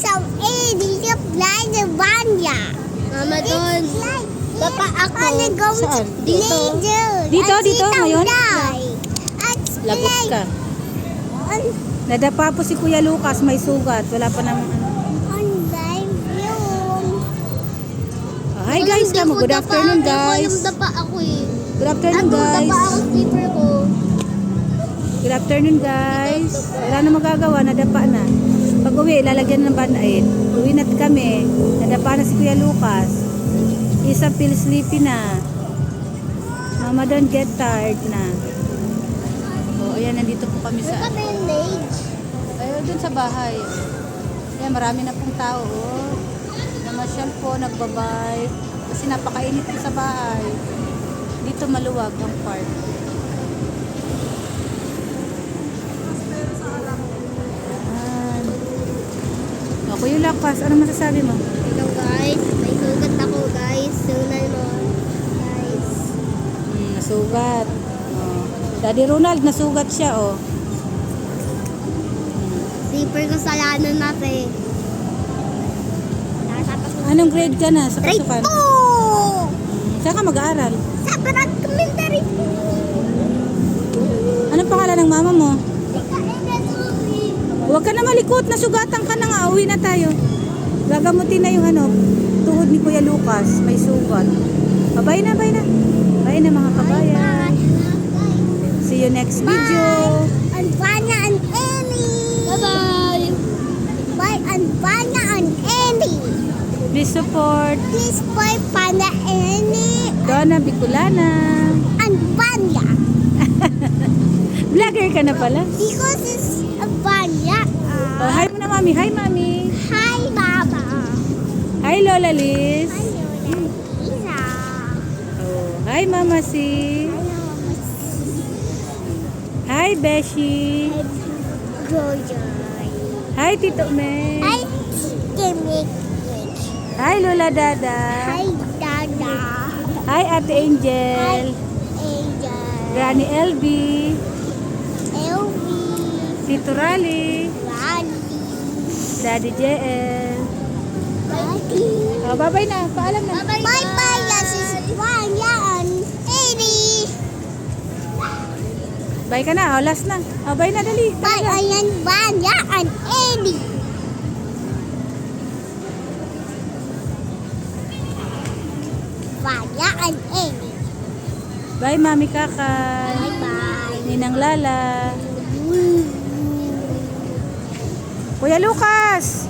sa Eddie fly the Vanya. Mama doon. Papa ako. Saan? Dito? Dito? Ngayon? Lagot ka. Nadapa po si Kuya Lucas, may sugat. Wala pa namang ano. Hi guys, kamo. Good afternoon guys. Yung dapa ako eh. Good afternoon guys. Dapa ako sleeper ko. Good afternoon guys. Wala na magagawa, nadapa na. Pag uwi, lalagyan ng band-aid. Uwi na kami. Nadapa na si Kuya Lucas. Isa feel sleepy na. Mama don't get tired na. O, ayan, nandito po kami sa... Ayun, dun sa bahay. Ayan, marami na pong tao. Oh. Namasyal po, nagbabay. Kasi napakainit po sa bahay. Dito maluwag ang park. Ayan. O, Kuya Lucas, ano masasabi mo? Hello guys, may sugat ako guys. Sunan mo guys. Nasugat. Oh. Daddy Ronald, nasugat siya, oh. Sleeper ko sa lanan natin. Anong grade ka na sa Grade pasukan? 2! Saan ka mag-aaral? Sa Barag Commentary. Anong pangalan ng mama mo? Huwag ka na malikot, nasugatan ka na nga. Uwi na tayo. Gagamutin na yung ano, tuhod ni Kuya Lucas. May sugat. Bye na, bye na. Bye na mga kabayan. See you next video. And Vanya and Ellie. Bye-bye. Bye and Vanya and Ellie. Please support Please buy Panda Ellie Donna Bicolana. and Vanya. Vlogger ka na pala. Because it's a Vanya. Oh, hi mo na mami. Hi mami. Hi, Baba. Hi Lola Liz. Hi, Lola Lisa. Oh, hi Mama C. Hello, Hi Beshi. Jojoy. Hi Tito Me. Hi, Kimik. Hi Lola Dada. Hi, Dada. Hi Ate Hi, Angel. Angel. Granny LB. Elvi. Tito Rally. Rani. Daddy JL. Daddy. Oh, bye-bye na. Paalam na. Bye-bye, this is Vanya and Ellie. Bye ka na. Oh, last na. Oh, bye na dali. Bye, ayan Vanya and Ellie. Vanya and Ellie. Bye Mami Kakay. Bye-bye. Ninang Lala. Kuya Lucas.